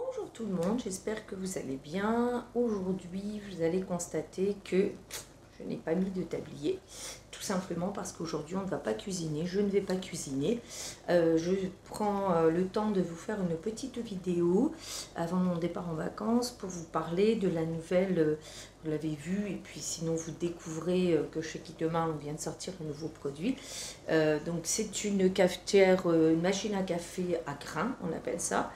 Bonjour tout le monde, j'espère que vous allez bien. Aujourd'hui, vous allez constater que je n'ai pas mis de tablier, tout simplement parce qu'aujourd'hui on ne va pas cuisiner, je ne vais pas cuisiner. Je prends le temps de vous faire une petite vidéo avant mon départ en vacances pour vous parler de la nouvelle, vous l'avez vu, et puis sinon vous découvrez que chez Guy Demain on vient de sortir un nouveau produit. Donc c'est une cafetière, une machine à café à grains, on appelle ça,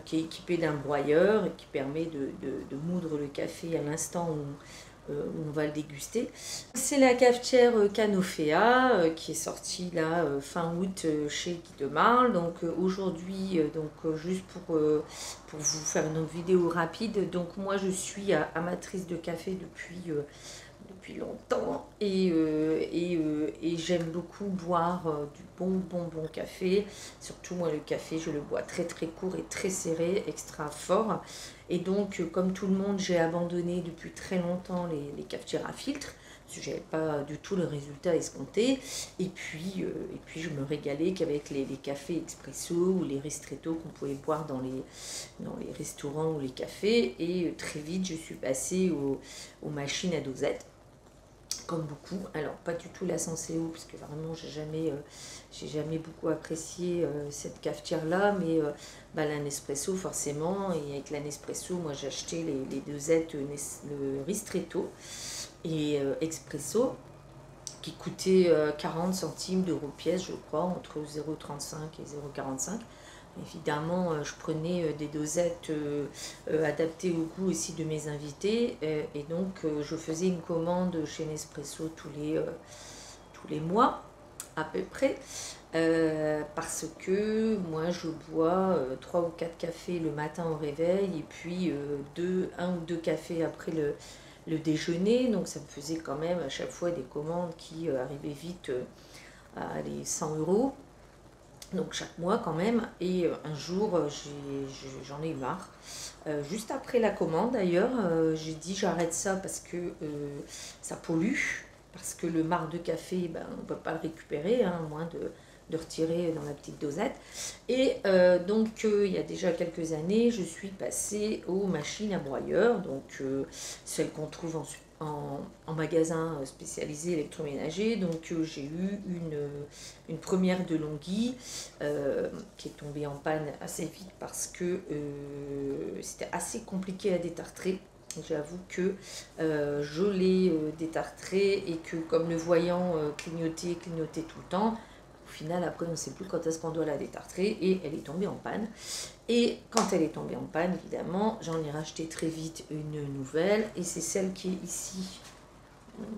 qui est équipée d'un broyeur et qui permet de moudre le café à l'instant où on va le déguster. C'est la cafetière Canofea qui est sortie là fin août chez Guy de Marle. Donc aujourd'hui, juste pour vous faire une vidéo rapide, donc moi je suis amatrice de café depuis longtemps et j'aime beaucoup boire du bon café. Surtout moi le café je le bois très court et très serré, extra fort. Et donc comme tout le monde j'ai abandonné depuis très longtemps les cafetières à filtre parce que j'avais pas du tout le résultat escompté. Et puis je me régalais qu'avec les cafés expresso ou les ristretto qu'on pouvait boire dans les restaurants ou les cafés. Et très vite je suis passée aux machines à dosette, comme beaucoup. Alors pas du tout la Senseo parce que vraiment j'ai jamais beaucoup apprécié cette cafetière là, mais la Nespresso forcément. Et avec la Nespresso moi j'ai acheté les dosettes le ristretto et expresso qui coûtaient 40 centimes d'euros pièce je crois, entre 0,35 et 0,45. Évidemment, je prenais des dosettes adaptées au goût aussi de mes invités, et donc je faisais une commande chez Nespresso tous les mois à peu près, parce que moi je bois 3 ou 4 cafés le matin au réveil et puis 1 ou 2 cafés après le déjeuner, donc ça me faisait quand même à chaque fois des commandes qui arrivaient vite à les 100 euros. Donc chaque mois quand même. Et un jour j'en ai eu marre, juste après la commande d'ailleurs. J'ai dit j'arrête ça parce que ça pollue, parce que le marc de café on ne peut pas le récupérer, hein, à moins de retirer dans la petite dosette. Et donc il y a déjà quelques années je suis passée aux machines à broyeur, donc celles qu'on trouve en magasin spécialisé électroménager. Donc j'ai eu une première de Longhi qui est tombée en panne assez vite parce que c'était assez compliqué à détartrer. J'avoue que je l'ai détartré et que comme le voyant clignotait tout le temps, au final après on ne sait plus quand est-ce qu'on doit la détartrer et elle est tombée en panne. Et quand elle est tombée en panne, évidemment, j'en ai racheté très vite une nouvelle. Et c'est celle qui est ici,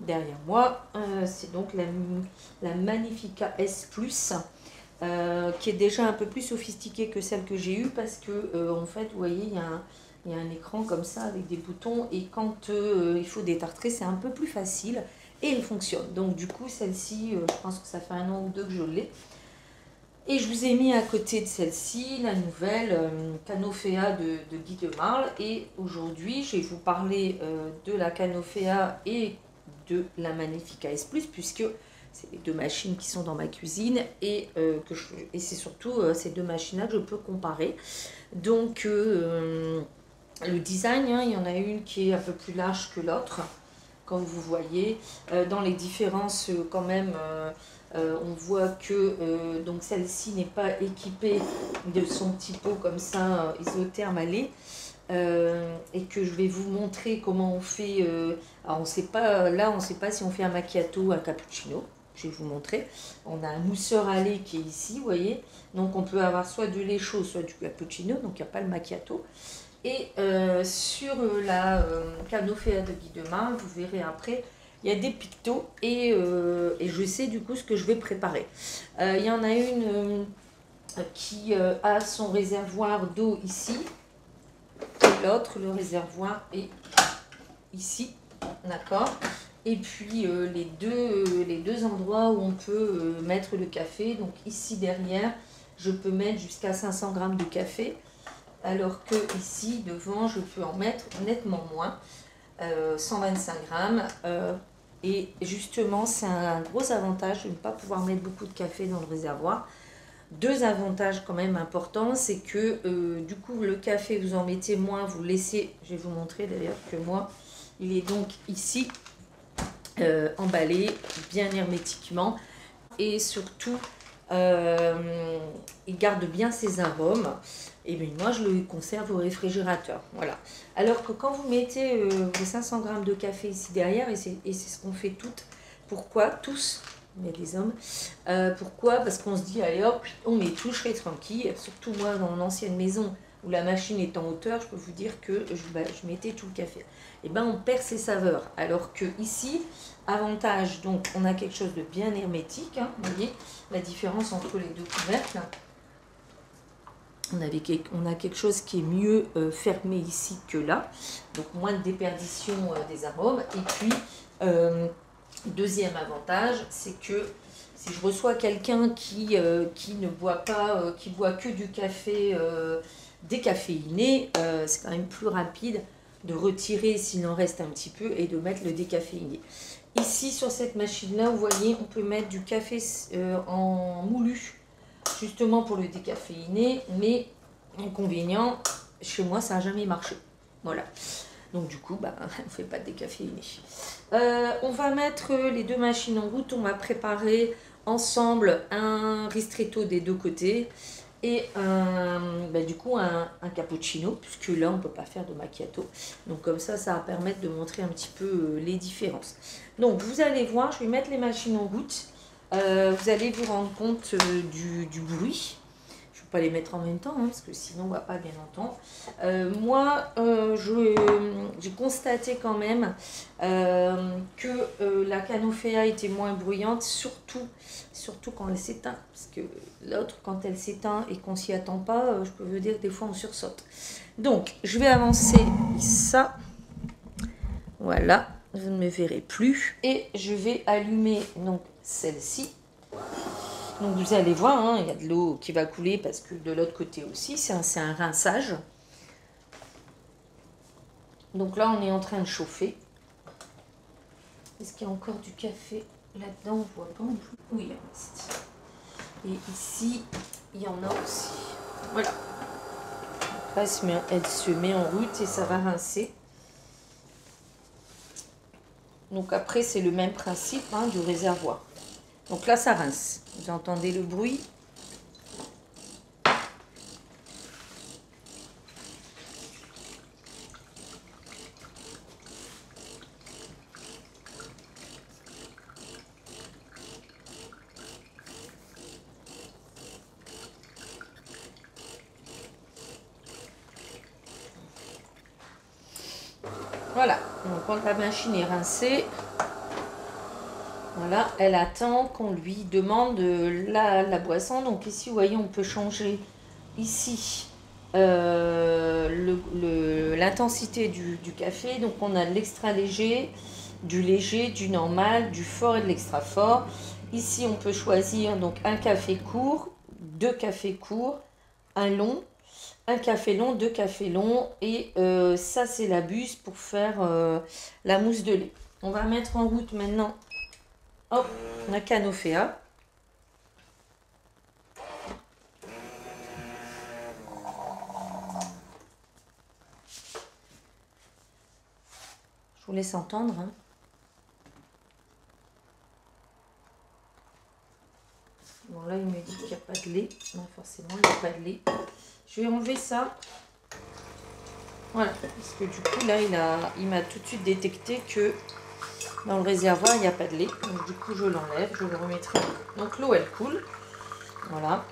derrière moi. C'est donc la Magnifica S+, qui est déjà un peu plus sophistiquée que celle que j'ai eue. Parce que, en fait, vous voyez, il y a un écran comme ça avec des boutons. Et quand il faut détartrer, c'est un peu plus facile. Et elle fonctionne. Donc, du coup, celle-ci, je pense que ça fait 1 an ou 2 que je l'ai. Et je vous ai mis à côté de celle-ci la nouvelle Canofea de Guy de Marle. Et aujourd'hui, je vais vous parler de la Canofea et de la Magnifica S+, puisque c'est les 2 machines qui sont dans ma cuisine. Et c'est surtout ces 2 machines-là que je peux comparer. Donc, le design, hein, il y en a une qui est un peu plus large que l'autre, comme vous voyez. Dans les différences, quand même... on voit que donc celle-ci n'est pas équipée de son petit pot comme ça isotherme à lait, et que je vais vous montrer comment on fait. Alors on sait pas, là on ne sait pas si on fait un macchiato ou un cappuccino. Je vais vous montrer. On a un mousseur à lait qui est ici, vous voyez. Donc on peut avoir soit du lait chaud, soit du cappuccino. Donc il n'y a pas le macchiato. Et sur la Canofea de Guy de Marle, vous verrez après, il y a des pictos et je sais du coup ce que je vais préparer. Il y en a une qui a son réservoir d'eau ici, et l'autre, le réservoir est ici, d'accord. Et puis les deux endroits où on peut mettre le café, donc ici derrière, je peux mettre jusqu'à 500 g de café, alors que ici devant, je peux en mettre nettement moins, 125 g. Et justement, c'est un gros avantage de ne pas pouvoir mettre beaucoup de café dans le réservoir. Deux avantages quand même importants, c'est que du coup le café vous en mettez moins, vous le laissez, je vais vous montrer d'ailleurs que moi, il est donc ici emballé bien hermétiquement et surtout il garde bien ses arômes. Et bien moi je le conserve au réfrigérateur, voilà. Alors que quand vous mettez vos 500 grammes de café ici derrière, et c'est ce qu'on fait toutes, pourquoi tous, mais des hommes, pourquoi? Parce qu'on se dit allez hop, on met tout, je serai tranquille. Surtout moi dans mon ancienne maison où la machine est en hauteur, je peux vous dire que je mettais tout le café. Et ben on perd ses saveurs, alors que ici, avantage, donc on a quelque chose de bien hermétique, hein, vous voyez la différence entre les deux couvercles. On a quelque chose qui est mieux fermé ici que là, donc moins de déperdition des arômes. Et puis, deuxième avantage, c'est que si je reçois quelqu'un qui ne boit pas, qui boit que du café décaféiné, c'est quand même plus rapide de retirer s'il en reste un petit peu et de mettre le décaféiné. Ici, sur cette machine-là, vous voyez, on peut mettre du café en moulu, justement pour le décaféiner, mais inconvénient, chez moi, ça n'a jamais marché. Voilà. Donc du coup, on ne fait pas de décaféiné. On va mettre les deux machines en route. On va préparer ensemble un ristretto des deux côtés et du coup un cappuccino, puisque là on ne peut pas faire de macchiato. Donc comme ça va permettre de montrer un petit peu les différences. Donc vous allez voir, je vais mettre les machines en route. Vous allez vous rendre compte du bruit. Je ne vais pas les mettre en même temps, hein, parce que sinon on ne va pas bien entendre. Moi, j'ai constaté quand même que la Canofea était moins bruyante, surtout quand elle s'éteint. Parce que l'autre, quand elle s'éteint et qu'on s'y attend pas, je peux vous dire que des fois on sursaute. Donc, je vais avancer ça. Voilà, vous ne me verrez plus. Et je vais allumer donc celle-ci. Donc vous allez voir, hein, il y a de l'eau qui va couler parce que de l'autre côté aussi, c'est un rinçage. Donc là, on est en train de chauffer. Est-ce qu'il y a encore du café là-dedans? On ne voit pas en plus. Oui, il en reste. Et ici, il y en a aussi. Voilà. Là, elle se met en route et ça va rincer. Donc après, c'est le même principe hein, du réservoir. Donc là, ça rince. Vous entendez le bruit? Voilà. Donc quand la machine est rincée, voilà, elle attend qu'on lui demande la boisson. Donc ici, vous voyez, on peut changer ici l'intensité du café. Donc on a l'extra léger, du léger, du normal, du fort et de l'extra fort. Ici, on peut choisir donc un café court, deux cafés courts, un long, un café long, deux cafés longs. Et ça, c'est la buse pour faire la mousse de lait. On va mettre en route maintenant. Hop, la Canofea. Je vous laisse entendre. Hein. Bon, là, il me dit qu'il n'y a pas de lait. Non, forcément, il n'y a pas de lait. Je vais enlever ça. Voilà, parce que du coup, là, il m'a tout de suite détecté que dans le réservoir, il n'y a pas de lait. Donc, du coup, je l'enlève. Je le remettrai. Donc, l'eau, elle coule. Voilà.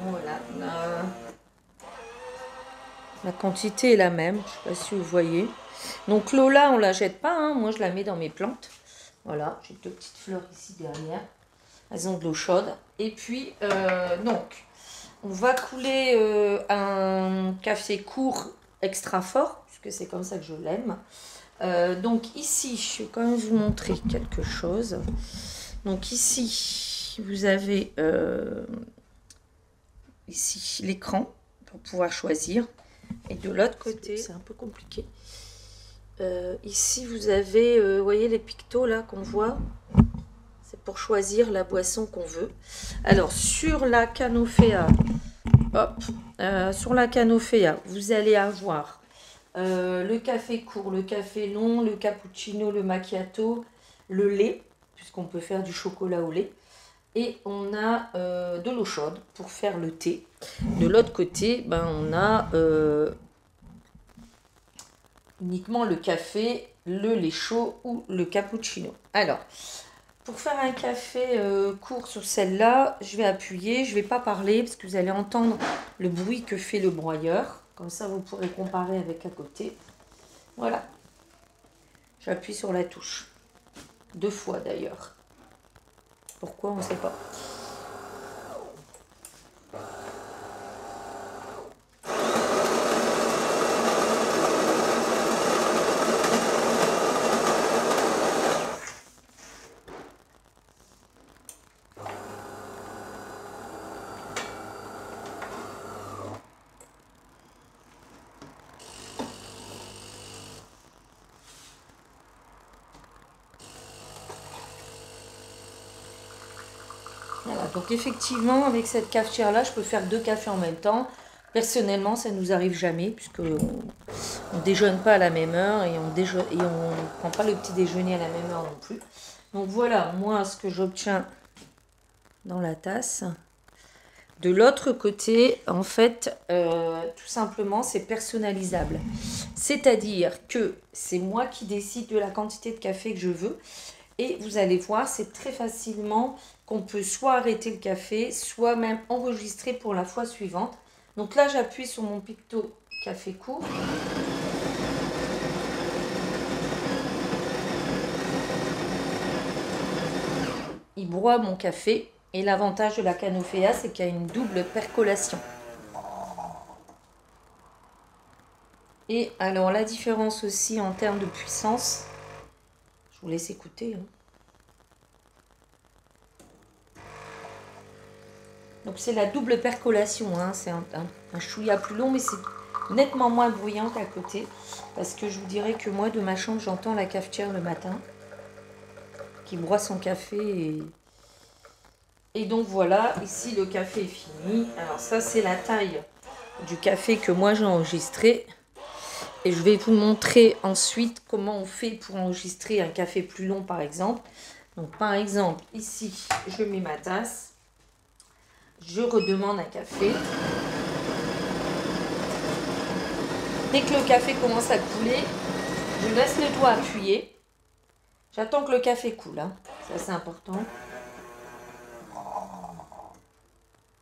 Voilà. La quantité est la même. Je ne sais pas si vous voyez. Donc, l'eau, là, on ne la jette pas. Hein. Moi, je la mets dans mes plantes. Voilà. J'ai deux petites fleurs ici derrière. Elles ont de l'eau chaude. Et puis, donc, on va couler un café court extra fort, puisque c'est comme ça que je l'aime. Donc ici, je vais quand même vous montrer quelque chose. Donc ici, vous avez ici l'écran pour pouvoir choisir. Et de l'autre côté, c'est un peu compliqué. Ici, vous avez, vous voyez les pictos là qu'on voit? C'est pour choisir la boisson qu'on veut. Alors, sur la Canofea, hop, sur la Canofea, vous allez avoir le café court, le café long, le cappuccino, le macchiato, le lait, puisqu'on peut faire du chocolat au lait. Et on a de l'eau chaude pour faire le thé. De l'autre côté, ben, on a uniquement le café, le lait chaud ou le cappuccino. Alors, pour faire un café court sur celle-là, je vais appuyer, je ne vais pas parler parce que vous allez entendre le bruit que fait le broyeur. Comme ça, vous pourrez comparer avec à côté. Voilà. J'appuie sur la touche. 2 fois d'ailleurs. Pourquoi, on ne sait pas. Voilà, donc effectivement, avec cette cafetière-là, je peux faire 2 cafés en même temps. Personnellement, ça ne nous arrive jamais, puisqu'on ne déjeune pas à la même heure et on ne prend pas le petit déjeuner à la même heure non plus. Donc voilà, moi, ce que j'obtiens dans la tasse. De l'autre côté, en fait, tout simplement, c'est personnalisable. C'est-à-dire que c'est moi qui décide de la quantité de café que je veux. Et vous allez voir, c'est très facilement qu'on peut soit arrêter le café, soit même enregistrer pour la fois suivante. Donc là, j'appuie sur mon picto café court. Il broie mon café. Et l'avantage de la Canofea, c'est qu'il y a une double percolation. Et alors, la différence aussi en termes de puissance, je vous laisse écouter. Donc, c'est la double percolation. Hein. C'est un chouïa plus long, mais c'est nettement moins bruyant qu'à côté. Parce que je vous dirais que moi, de ma chambre, j'entends la cafetière le matin qui broie son café. Et donc, voilà, ici, le café est fini. Alors, ça, c'est la taille du café que moi, j'ai enregistré. Et je vais vous montrer ensuite comment on fait pour enregistrer un café plus long, par exemple. Donc, par exemple, ici, je mets ma tasse. Je redemande un café. Dès que le café commence à couler, je laisse le doigt appuyé. J'attends que le café coule. Hein. Ça, c'est important.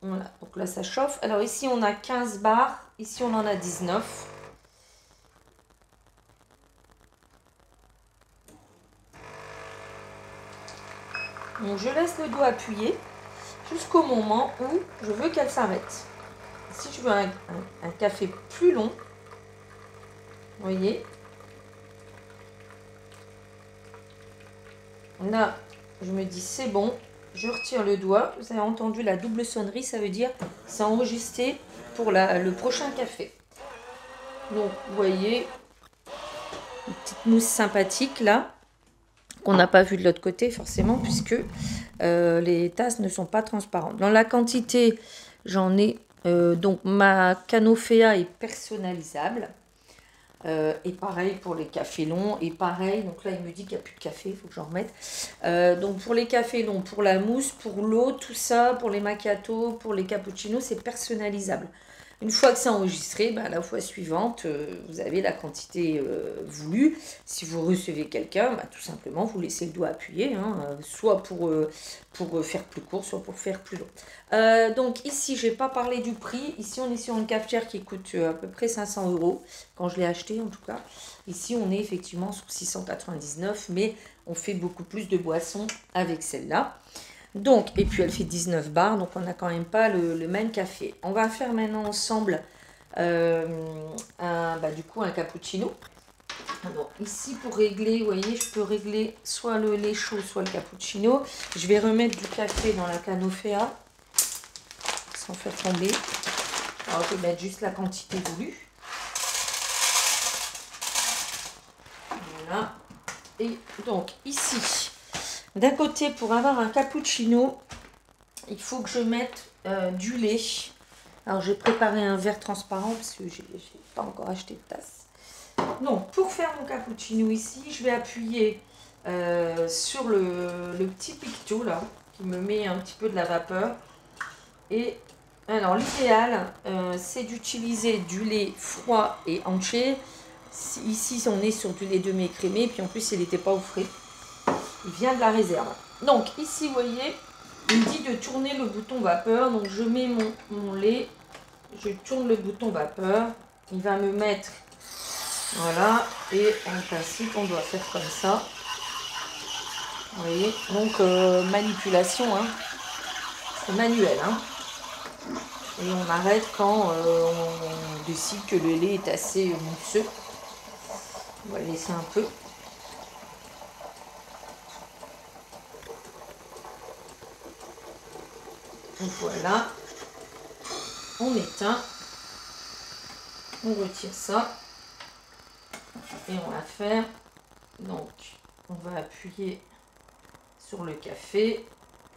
Voilà, donc là, ça chauffe. Alors, ici, on a 15 bars. Ici, on en a 19. Donc, je laisse le doigt appuyé jusqu'au moment où je veux qu'elle s'arrête. Si je veux un café plus long, vous voyez, là, je me dis c'est bon, je retire le doigt. Vous avez entendu la double sonnerie, ça veut dire c'est enregistré pour le prochain café. Donc, vous voyez, une petite mousse sympathique là, qu'on n'a pas vu de l'autre côté forcément, puisque les tasses ne sont pas transparentes. Dans la quantité, j'en ai, donc ma Canofea est personnalisable. Et pareil pour les cafés longs, et pareil, donc là il me dit qu'il n'y a plus de café, il faut que j'en remette. Donc pour les cafés longs, pour la mousse, pour l'eau, tout ça, pour les macchiatos, pour les cappuccinos, c'est personnalisable. Une fois que c'est enregistré, ben, la fois suivante, vous avez la quantité voulue. Si vous recevez quelqu'un, ben, tout simplement, vous laissez le doigt appuyé, hein, soit pour faire plus court, soit pour faire plus long. Donc ici, je n'ai pas parlé du prix. Ici, on est sur une cafetière qui coûte à peu près 500 €, quand je l'ai acheté en tout cas. Ici, on est effectivement sur 699, mais on fait beaucoup plus de boissons avec celle-là. Donc, et puis elle fait 19 bars, donc on n'a quand même pas le même café. On va faire maintenant ensemble du coup un cappuccino. Donc ici pour régler, vous voyez, je peux régler soit le lait chaud, soit le cappuccino. Je vais remettre du café dans la Canofea, sans faire tomber. Alors je vais mettre juste la quantité voulue. Voilà. Et donc ici, d'un côté, pour avoir un cappuccino, il faut que je mette du lait. Alors j'ai préparé un verre transparent parce que j'ai pas encore acheté de tasse. Donc pour faire mon cappuccino ici, je vais appuyer sur le petit picto là, qui me met un petit peu de la vapeur. Et alors l'idéal, c'est d'utiliser du lait froid et entier. Ici on est sur du lait demi-écrémé, puis en plus il n'était pas au frais. Il vient de la réserve. Donc ici vous voyez, il me dit de tourner le bouton vapeur. Donc je mets mon lait, je tourne le bouton vapeur. Il va me mettre, voilà, et en principe on doit faire comme ça. Vous voyez, donc manipulation, hein. C'est manuel, hein. Et on arrête quand on décide que le lait est assez mousseux. On va le laisser un peu. Donc voilà. On éteint. On retire ça. Et on va faire. Donc, on va appuyer sur le café.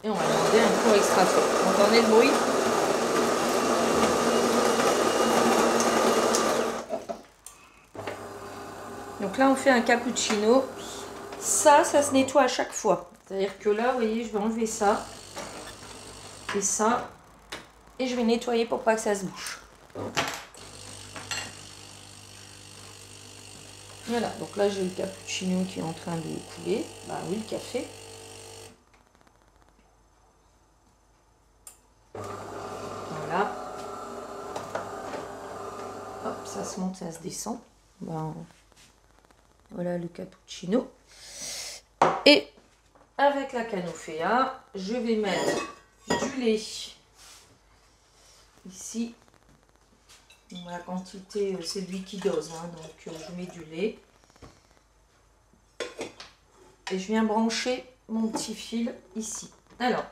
Et on va demander un four extra fort. Vous entendez le bruit ? Donc là, on fait un cappuccino. Ça se nettoie à chaque fois. C'est-à-dire que là, vous voyez, je vais enlever ça. Et ça. Et je vais nettoyer pour pas que ça se bouche. Voilà, donc là, j'ai le cappuccino qui est en train de couler. Bah oui, le café. Voilà. Hop, ça se monte, ça se descend. Ben, voilà le cappuccino. Et avec la Canofea, je vais mettre du lait ici. La quantité, c'est lui qui dose, hein, donc je mets du lait. Et je viens brancher mon petit fil ici. Alors,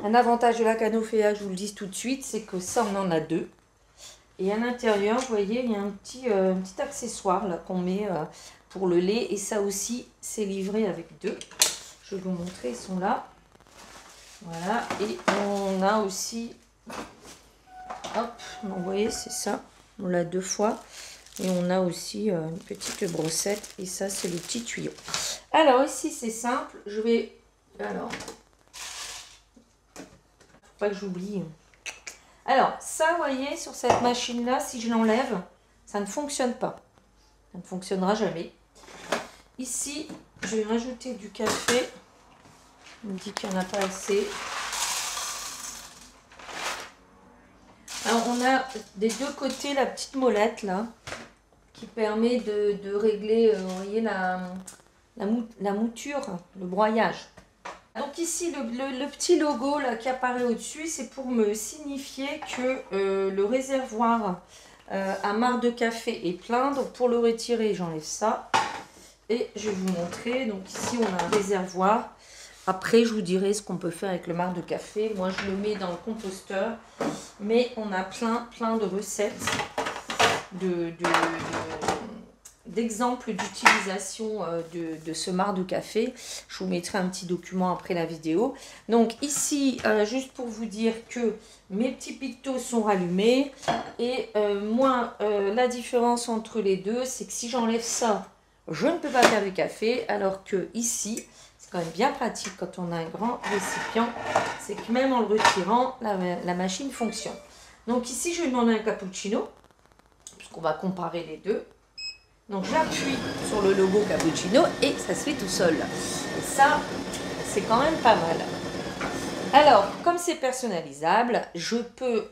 un avantage de la Canofea, je vous le dis tout de suite, c'est que ça, on en a deux. Et à l'intérieur, vous voyez, il y a un petit accessoire là qu'on met pour le lait. Et ça aussi, c'est livré avec deux. Je vais vous montrer, ils sont là. Voilà. Et on a aussi... Hop, vous voyez, c'est ça. On l'a deux fois. Et on a aussi une petite brossette. Et ça, c'est le petit tuyau. Alors, ici, c'est simple. Je vais... Alors... Faut pas que j'oublie... Alors, ça, vous voyez, sur cette machine-là, si je l'enlève, ça ne fonctionne pas. Ça ne fonctionnera jamais. Ici, je vais rajouter du café. On me dit qu'il n'y en a pas assez. Alors, on a des deux côtés la petite molette, là, qui permet de régler, vous voyez, la mouture, le broyage. Donc ici, le petit logo là, qui apparaît au-dessus, c'est pour me signifier que le réservoir à marc de café est plein. Donc pour le retirer, j'enlève ça. Et je vais vous montrer. Donc ici, on a un réservoir. Après, je vous dirai ce qu'on peut faire avec le marc de café. Moi, je le mets dans le composteur. Mais on a plein de recettes d'exemples d'utilisation de ce marc de café. Je vous mettrai un petit document après la vidéo. Donc ici, juste pour vous dire que mes petits pictos sont rallumés. Et moi, la différence entre les deux, c'est que si j'enlève ça, je ne peux pas faire du café. Alors que ici, c'est quand même bien pratique quand on a un grand récipient. C'est que même en le retirant, la machine fonctionne. Donc ici, je vais demander un cappuccino, puisqu'on va comparer les deux. Donc j'appuie sur le logo cappuccino et ça se fait tout seul. Et ça, c'est quand même pas mal. Alors, comme c'est personnalisable, je peux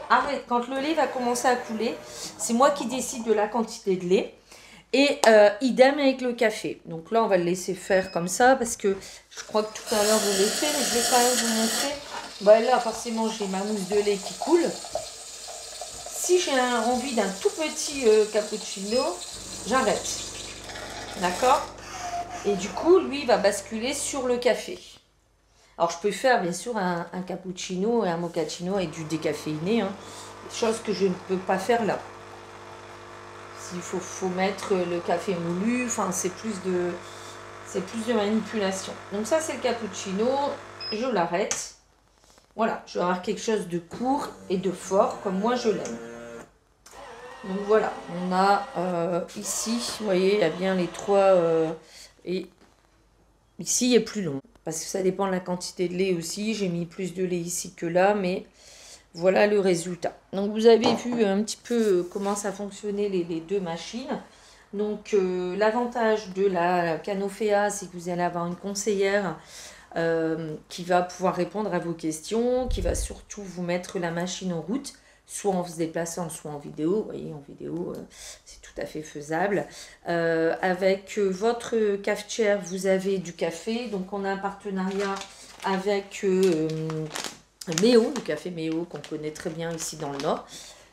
arrêter. Quand le lait va commencer à couler, c'est moi qui décide de la quantité de lait. Et idem avec le café. Donc là, on va le laisser faire comme ça parce que je crois que tout à l'heure, vous l'avez fait, mais je vais quand même vous montrer. Bah, là, forcément, j'ai ma mousse de lait qui coule. Si j'ai envie d'un tout petit cappuccino, j'arrête. D'accord? Et du coup, lui, il va basculer sur le café. Alors, je peux faire, bien sûr, un cappuccino et un mochaccino avec du décaféiné. Hein, chose que je ne peux pas faire là. s'il faut mettre le café moulu. Enfin, c'est plus de manipulation. Donc ça, c'est le cappuccino. Je l'arrête. Voilà, je vais avoir quelque chose de court et de fort, comme moi je l'aime. Donc voilà, on a ici, vous voyez, il y a bien les trois. Et ici, il est plus long. Parce que ça dépend de la quantité de lait aussi. J'ai mis plus de lait ici que là, mais voilà le résultat. Donc vous avez vu un petit peu comment ça fonctionnait les deux machines. Donc l'avantage de la Canofea, c'est que vous allez avoir une conseillère qui va pouvoir répondre à vos questions, qui va surtout vous mettre la machine en route, soit en se déplaçant, soit en vidéo. Vous voyez, en vidéo, c'est tout à fait faisable. Avec votre cafetière, vous avez du café. Donc on a un partenariat avec Méo, le café Méo, qu'on connaît très bien ici dans le Nord.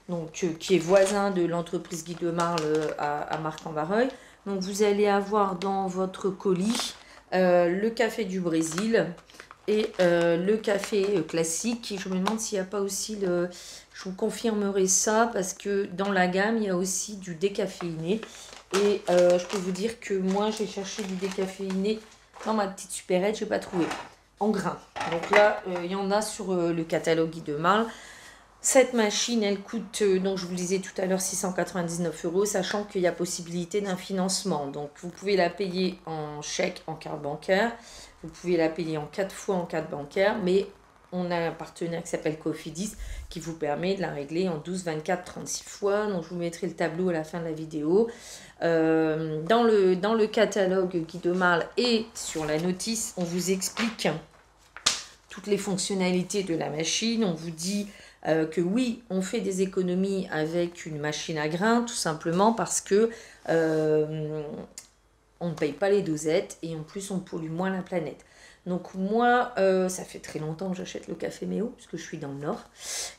Donc, qui est voisin de l'entreprise Guy de Marle à Marc-en-Barreuil. Donc vous allez avoir dans votre colis le café du Brésil et le café classique. Je me demande s'il n'y a pas aussi le... Je vous confirmerai ça parce que dans la gamme, il y a aussi du décaféiné. Et je peux vous dire que moi, j'ai cherché du décaféiné dans ma petite supérette, je n'ai pas trouvé. En grains. Donc là, il y en a sur le catalogue Guy de Marle. Cette machine, elle coûte, donc je vous le disais tout à l'heure, 699 €, sachant qu'il y a possibilité d'un financement. Donc vous pouvez la payer en chèque, en carte bancaire. Vous pouvez la payer en 4 fois en carte bancaire. Mais on a un partenaire qui s'appelle Cofidis qui vous permet de la régler en 12, 24, 36 fois. Donc je vous mettrai le tableau à la fin de la vidéo. Dans le catalogue Guy de Marle et sur la notice, on vous explique toutes les fonctionnalités de la machine. On vous dit que oui, on fait des économies avec une machine à grains, tout simplement parce que on ne paye pas les dosettes et en plus on pollue moins la planète. Donc moi, ça fait très longtemps que j'achète le café Méo, puisque je suis dans le Nord.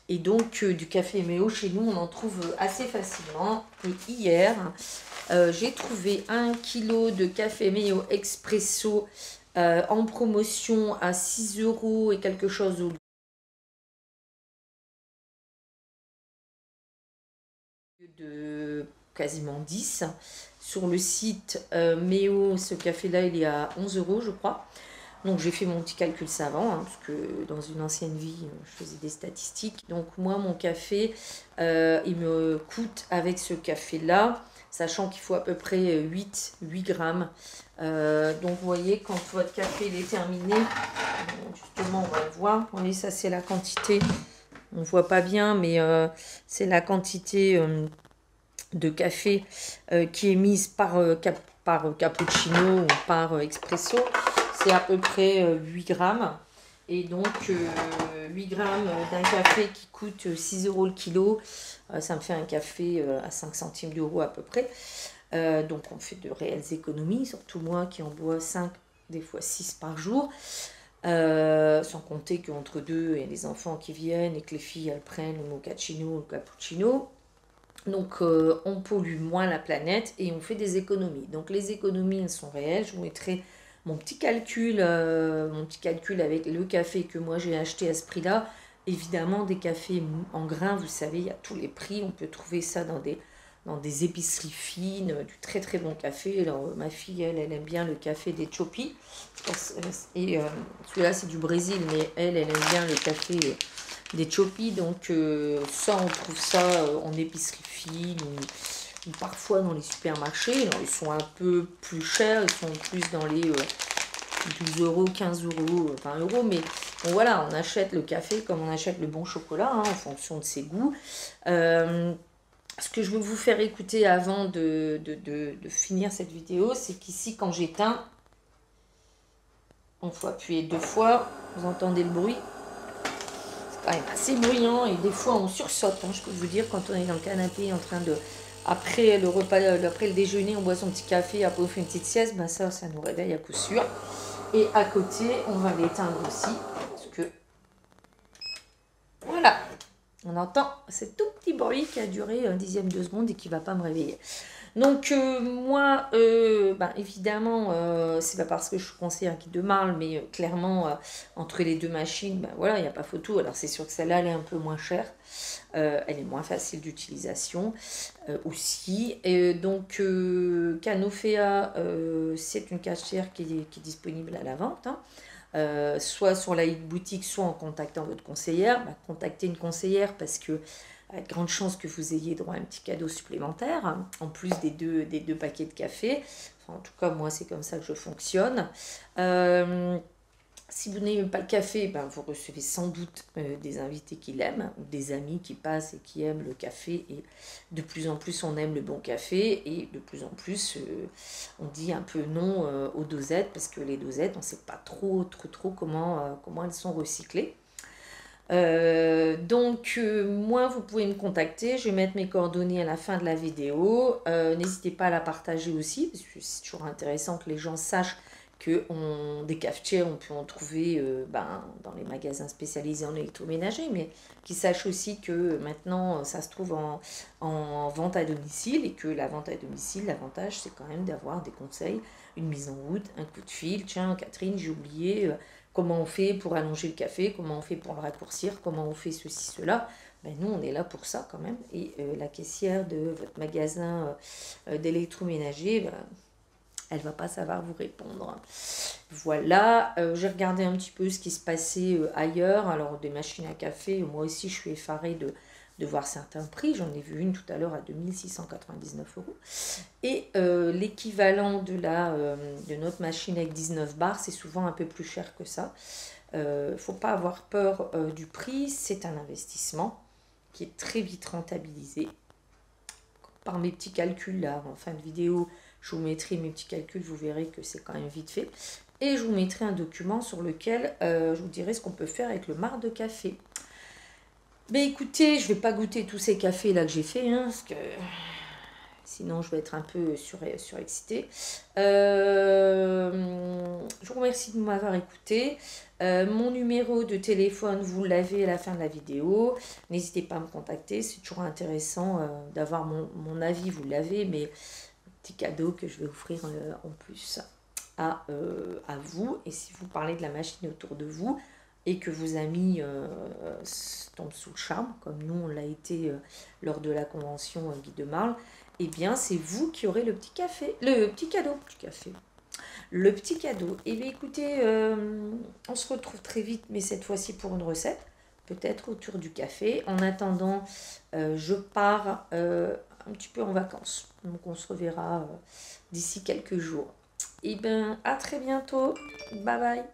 Et donc du café Méo, chez nous, on en trouve assez facilement. Et hier, j'ai trouvé 1 kg de café Méo Expresso en promotion à 6 € et quelque chose au lieu de quasiment 10. Sur le site Méo, ce café-là, il est à 11 € je crois. Donc j'ai fait mon petit calcul savant, hein, parce que dans une ancienne vie, je faisais des statistiques. Donc moi, mon café, il me coûte avec ce café-là, sachant qu'il faut à peu près 8 grammes. Donc vous voyez, quand votre café il est terminé, justement on va le voir. Vous voyez, ça c'est la quantité, on ne voit pas bien, mais c'est la quantité de café qui est mise par cappuccino ou par expresso. C'est à peu près 8 grammes. Et donc 8 grammes d'un café qui coûte 6 € le kilo, ça me fait un café à 5 centimes d'euros à peu près. Donc on fait de réelles économies, surtout moi qui en bois 5, des fois 6 par jour. Sans compter qu'entre deux, il y a les enfants qui viennent et que les filles elles prennent le mochaccino, le cappuccino. Donc on pollue moins la planète et on fait des économies. Donc les économies elles sont réelles. Je vous mettrai mon petit calcul avec le café que moi j'ai acheté à ce prix-là. Évidemment des cafés en grains, vous savez, il y a tous les prix. On peut trouver ça dans des épiceries fines, du très très bon café. Alors ma fille, elle aime bien le café des Chopi. Et celui-là c'est du Brésil, mais elle aime bien le café des Chopi. Donc ça, on trouve ça en épicerie fine ou parfois dans les supermarchés. Alors, ils sont un peu plus chers, ils sont plus dans les 12 €, 15 €, 20 €. Mais bon, voilà, on achète le café comme on achète le bon chocolat, hein, en fonction de ses goûts. Ce que je veux vous faire écouter avant de finir cette vidéo, c'est qu'ici, quand j'éteins, il faut appuyer 2 fois. Vous entendez le bruit? C'est quand même assez bruyant et des fois on sursaute, hein, je peux vous dire, quand on est dans le canapé en train de... Après le repas, après le déjeuner, on boit son petit café, après on fait une petite sieste, ben ça nous réveille à coup sûr. Et à côté, on va l'éteindre aussi, parce que... Voilà, on entend ce tout petit bruit qui a duré un dixième de seconde et qui ne va pas me réveiller. Donc moi, évidemment, c'est pas parce que je suis conseillère Guy de Marle, mais clairement, entre les deux machines, voilà, il n'y a pas photo. Alors c'est sûr que celle-là, elle est un peu moins chère. Elle est moins facile d'utilisation aussi. Et donc Canofea, c'est une cafetière qui est disponible à la vente. Hein. Soit sur la boutique, soit en contactant votre conseillère. Contactez une conseillère parce que il y a de grandes chances que vous ayez droit à un petit cadeau supplémentaire, hein, en plus des deux paquets de café. Enfin, en tout cas, moi, c'est comme ça que je fonctionne. Si vous n'aimez pas le café, vous recevez sans doute des invités qui l'aiment, ou des amis qui passent et qui aiment le café. Et de plus en plus, on aime le bon café. Et de plus en plus, on dit un peu non aux dosettes, parce que les dosettes, on ne sait pas trop comment elles sont recyclées. Moi, vous pouvez me contacter. Je vais mettre mes coordonnées à la fin de la vidéo. N'hésitez pas à la partager aussi, parce que c'est toujours intéressant que les gens sachent que des cafetières, on peut en trouver dans les magasins spécialisés en électroménager, mais qu'ils sachent aussi que maintenant, ça se trouve en vente à domicile, et que la vente à domicile, l'avantage, c'est quand même d'avoir des conseils, une mise en route, un coup de fil. Tiens, Catherine, j'ai oublié... comment on fait pour allonger le café, comment on fait pour le raccourcir, comment on fait ceci, cela. Nous, on est là pour ça quand même. Et la caissière de votre magasin d'électroménager, elle va pas savoir vous répondre. Voilà, j'ai regardé un petit peu ce qui se passait ailleurs. Alors, des machines à café, moi aussi, je suis effarée de voir certains prix. J'en ai vu une tout à l'heure à 2699 €. Et l'équivalent de notre machine avec 19 bars, c'est souvent un peu plus cher que ça. Il ne faut pas avoir peur du prix. C'est un investissement qui est très vite rentabilisé. Par mes petits calculs, là, en fin de vidéo, je vous mettrai mes petits calculs. Vous verrez que c'est quand même vite fait. Et je vous mettrai un document sur lequel je vous dirai ce qu'on peut faire avec le marc de café. Mais écoutez, je ne vais pas goûter tous ces cafés là que j'ai fait, hein, parce que sinon je vais être un peu surexcitée. Je vous remercie de m'avoir écouté. Mon numéro de téléphone, vous l'avez à la fin de la vidéo. N'hésitez pas à me contacter, c'est toujours intéressant d'avoir mon avis, vous l'avez, mais petit cadeau que je vais offrir en plus à vous. Et si vous parlez de la machine autour de vous, et que vos amis tombent sous le charme, comme nous on l'a été lors de la convention Guy de Marle, eh bien c'est vous qui aurez le petit cadeau. Le petit cadeau. Et bien écoutez, on se retrouve très vite, mais cette fois-ci pour une recette, peut-être autour du café. En attendant, je pars un petit peu en vacances, donc on se reverra d'ici quelques jours. Et bien à très bientôt, bye bye.